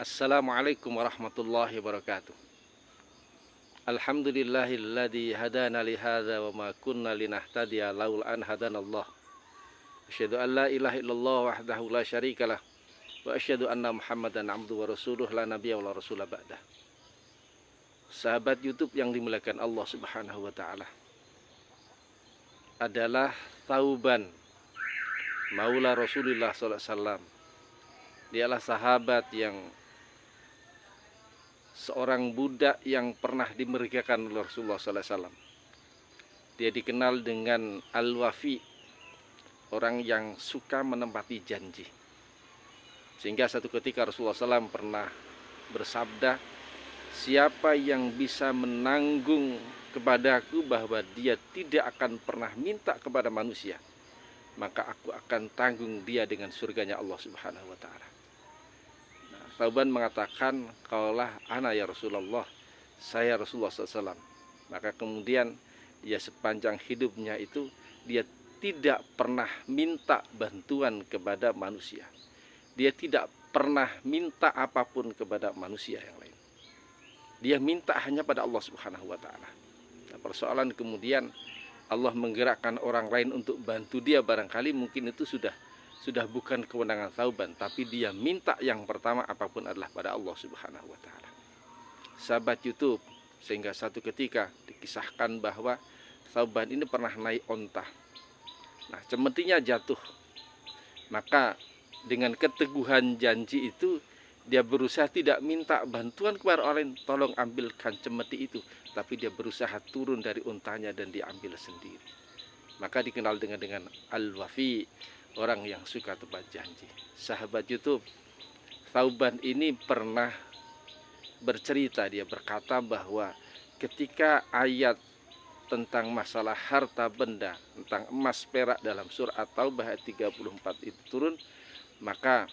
Assalamualaikum warahmatullahi wabarakatuh. Alhamdulillahilladzi hadana li hadza wa ma kunna linahtadiya laula an hadanallah. Asyhadu an la ilaha illallah wahdahu la syarikalah wa asyhadu anna Muhammadan abduhu wa rasuluh la nabiyya wa la rasula ba'dah. Sahabat YouTube yang dimuliakan Allah Subhanahu wa taala. Adalah Thauban Maula Rasulullah sallallahu alaihi wasallam. Dialah sahabat yang seorang budak yang pernah dimerdekakan oleh Rasulullah sallallahu alaihi wasallam. Dia dikenal dengan Al-Wafi, orang yang suka menempati janji. Sehingga satu ketika Rasulullah SAW pernah bersabda, siapa yang bisa menanggung kepadaku bahwa dia tidak akan pernah minta kepada manusia, maka aku akan tanggung dia dengan surganya Allah Subhanahu wa taala. Thauban mengatakan, kaulah ana ya Rasulullah, saya Rasulullah SAW. Maka kemudian ya sepanjang hidupnya itu dia tidak pernah minta bantuan kepada manusia. Dia tidak pernah minta apapun kepada manusia yang lain. Dia minta hanya pada Allah Subhanahu wa taala. Nah, persoalan kemudian Allah menggerakkan orang lain untuk bantu dia, barangkali mungkin itu sudah bukan kewenangan Thauban, tapi dia minta yang pertama apapun adalah pada Allah Subhanahu wa taala. Sahabat YouTube, sehingga satu ketika dikisahkan bahwa Thauban ini pernah naik onta. Nah, cemetinya jatuh. Maka dengan keteguhan janji itu dia berusaha tidak minta bantuan kepada orang lain, tolong ambilkan cemeti itu, tapi dia berusaha turun dari untanya dan diambil sendiri. Maka dikenal dengan Al-Wafi, orang yang suka tepat janji. Sahabat YouTube, Thauban ini pernah bercerita, dia berkata bahwa ketika ayat tentang masalah harta benda, tentang emas perak dalam surah At-Taubah ayat 34 itu turun, maka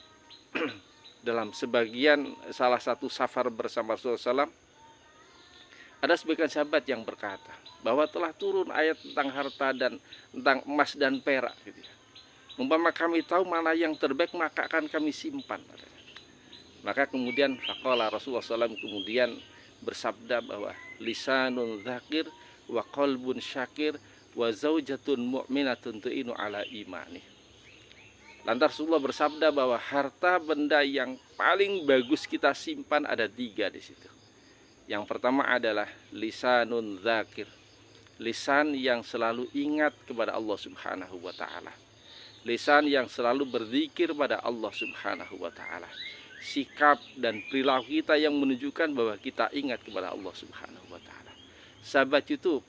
dalam sebagian salah satu safar bersama Rasulullah SAW, ada sebagian sahabat yang berkata bahwa telah turun ayat tentang harta dan tentang emas dan perak gitu ya. Umpama kami tahu mana yang terbaik, maka akan kami simpan. Maka kemudian faqala Rasulullah SAW kemudian bersabda bahwa lisanun dzakir wa qalbun syakir wa zaujatun mu'minatun tu'inu ala imani. Lantas Rasulullah bersabda bahwa harta benda yang paling bagus kita simpan ada 3 di situ. Yang pertama adalah lisanun dzakir, lisan yang selalu ingat kepada Allah Subhanahu wa taala. Lisan yang selalu berzikir pada Allah Subhanahu wa taala. Sikap dan perilaku kita yang menunjukkan bahwa kita ingat kepada Allah Subhanahu wa taala. Sahabat YouTube,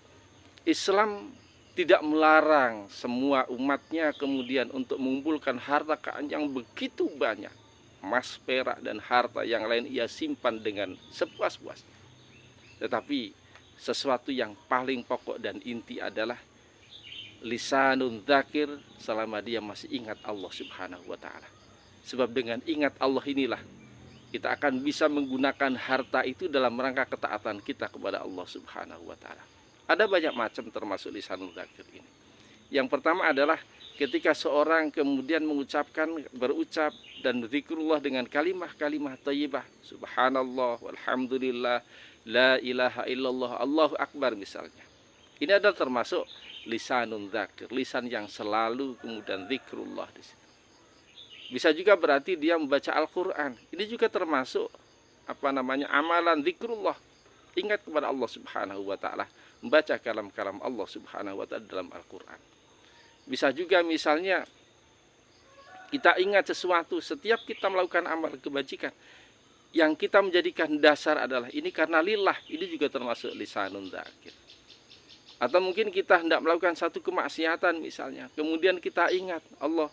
Islam tidak melarang semua umatnya kemudian untuk mengumpulkan harta kekayaan yang begitu banyak. Emas, perak, dan harta yang lain ia simpan dengan sepuas-puasnya. Tetapi sesuatu yang paling pokok dan inti adalah lisanun dzakir, selama dia masih ingat Allah Subhanahu wa taala. Sebab dengan ingat Allah inilah kita akan bisa menggunakan harta itu dalam rangka ketaatan kita kepada Allah Subhanahu wa taala. Ada banyak macam termasuk lisanul dzakir ini. Yang pertama adalah ketika seorang kemudian berucap dan zikrullah dengan kalimah-kalimah thayyibah, subhanallah, walhamdulillah, la ilaha illallah, Allahu akbar misalnya. Ini adalah termasuk lisanul dzakir, lisan yang selalu kemudian zikrullah di situ. Bisa juga berarti dia membaca Al-Qur'an. Ini juga termasuk amalan zikrullah. Ingat kepada Allah Subhanahu wa taala, membaca kalam-kalam Allah Subhanahu wa taala dalam Al-Qur'an. Bisa juga misalnya kita ingat sesuatu setiap kita melakukan amal kebajikan yang kita menjadikan dasar adalah ini karena lillah, ini juga termasuk lisanun dzakir. Atau mungkin kita hendak melakukan satu kemaksiatan misalnya, kemudian kita ingat Allah,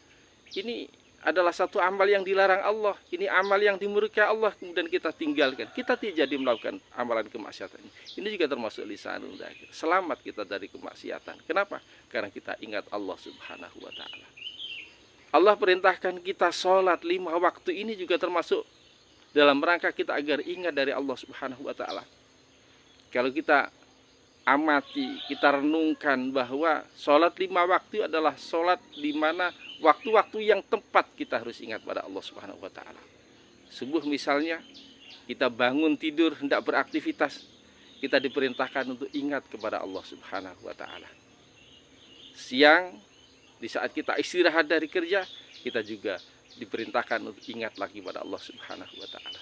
ini adalah satu amal yang dilarang Allah, ini amal yang dimurkai Allah, kemudian kita tinggalkan, kita tidak jadi melakukan amalan kemaksiatan ini juga termasuk lisanul dzakir. Selamat kita dari kemaksiatan. Kenapa? Karena kita ingat Allah Subhanahu wa taala. Allah perintahkan kita sholat 5 waktu, ini juga termasuk dalam rangka kita agar ingat dari Allah Subhanahu wa taala. Kalau kita amati, kita renungkan bahwa sholat 5 waktu adalah sholat di mana waktu-waktu yang tepat kita harus ingat pada Allah Subhanahu wa taala. Subuh misalnya, kita bangun tidur hendak beraktivitas, kita diperintahkan untuk ingat kepada Allah Subhanahu wa taala. Siang, di saat kita istirahat dari kerja, kita juga diperintahkan untuk ingat lagi pada Allah Subhanahu wa taala.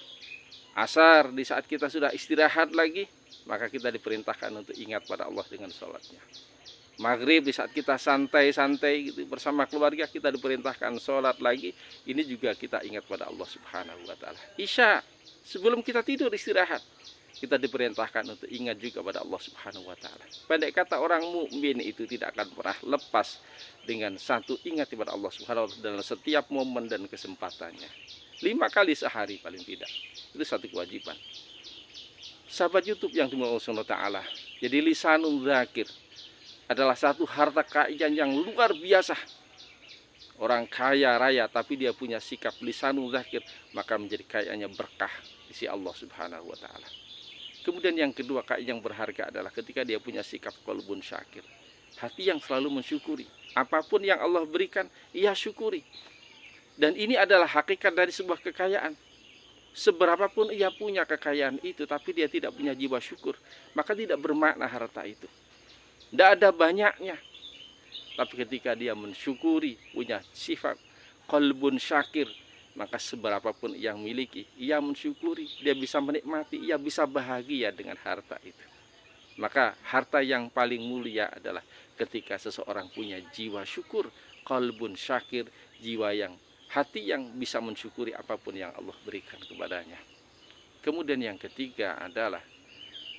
Asar, di saat kita sudah istirahat lagi, maka kita diperintahkan untuk ingat pada Allah dengan sholatnya. Maghrib, di saat kita santai-santai gitu bersama keluarga, kita diperintahkan sholat lagi. Ini juga kita ingat pada Allah Subhanahu wa taala. Isya, sebelum kita tidur istirahat, kita diperintahkan untuk ingat juga pada Allah Subhanahu wa taala. Pendek kata, orang mukmin itu tidak akan pernah lepas dengan satu ingat kepada Allah Subhanahu wa taala dalam setiap momen dan kesempatannya. 5 kali sehari paling tidak. Itu satu kewajiban. Sahabat YouTube yang dimuliakan Allah Subhanahu wa taala, jadi lisanul dzakir adalah satu harta kekayaan yang luar biasa. Orang kaya raya tapi dia punya sikap lisanul dzakir, maka menjadi kayaannya berkah di sisi Allah Subhanahu wa taala. Kemudian yang kedua, kekayaan yang berharga adalah ketika dia punya sikap qalbun syakir, hati yang selalu mensyukuri. Apapun yang Allah berikan, ia syukuri. Dan ini adalah hakikat dari sebuah kekayaan. Seberapapun ia punya kekayaan itu, tapi dia tidak punya jiwa syukur, maka tidak bermakna harta itu. Tidak ada banyaknya. Tapi ketika dia mensyukuri, punya sifat qalbun syakir, maka seberapapun yang miliki, ia mensyukuri, dia bisa menikmati, ia bisa bahagia dengan harta itu. Maka harta yang paling mulia adalah ketika seseorang punya jiwa syukur, qalbun syakir, jiwa yang hati yang bisa mensyukuri apapun yang Allah berikan kepadanya. Kemudian yang ketiga adalah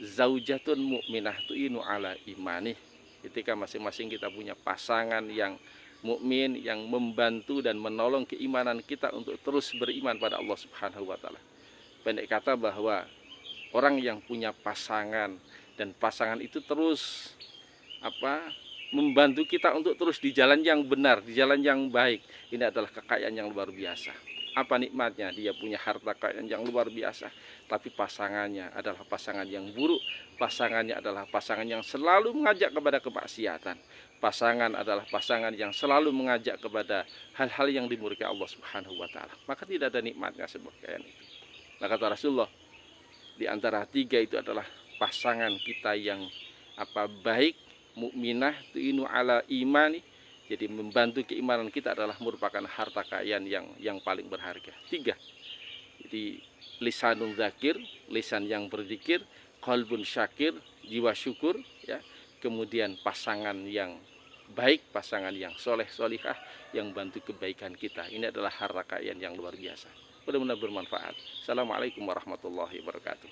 zaujatun mukminah tu'inu ala imani. Ketika masing-masing kita punya pasangan yang mukmin, yang membantu dan menolong keimanan kita untuk terus beriman pada Allah Subhanahu wa taala. Pendek kata, bahwa orang yang punya pasangan dan pasangan itu terus membantu kita untuk terus di jalan yang benar, di jalan yang baik, ini adalah kekayaan yang luar biasa. Apa nikmatnya? Dia punya harta kekayaan yang luar biasa, tapi pasangannya adalah pasangan yang buruk. Pasangannya adalah pasangan yang selalu mengajak kepada kemaksiatan. Pasangan adalah pasangan yang selalu mengajak kepada hal-hal yang dimurkai Allah Subhanahu wa taala. Maka tidak ada nikmatnya sebuah kekayaan itu. Nah, kata Rasulullah, di antara 3 itu adalah pasangan kita yang baik, mukminah tu'inu ala imani. Jadi membantu keimanan kita adalah merupakan harta kekayaan yang paling berharga. 3. Jadi lisanul dzakir, lisan yang berzikir, qalbun syakir, jiwa syukur, ya. Kemudian pasangan yang baik, pasangan yang soleh solihah, yang bantu kebaikan kita. Ini adalah harta kekayaan yang luar biasa. Mudah-mudahan bermanfaat. Assalamualaikum warahmatullahi wabarakatuh.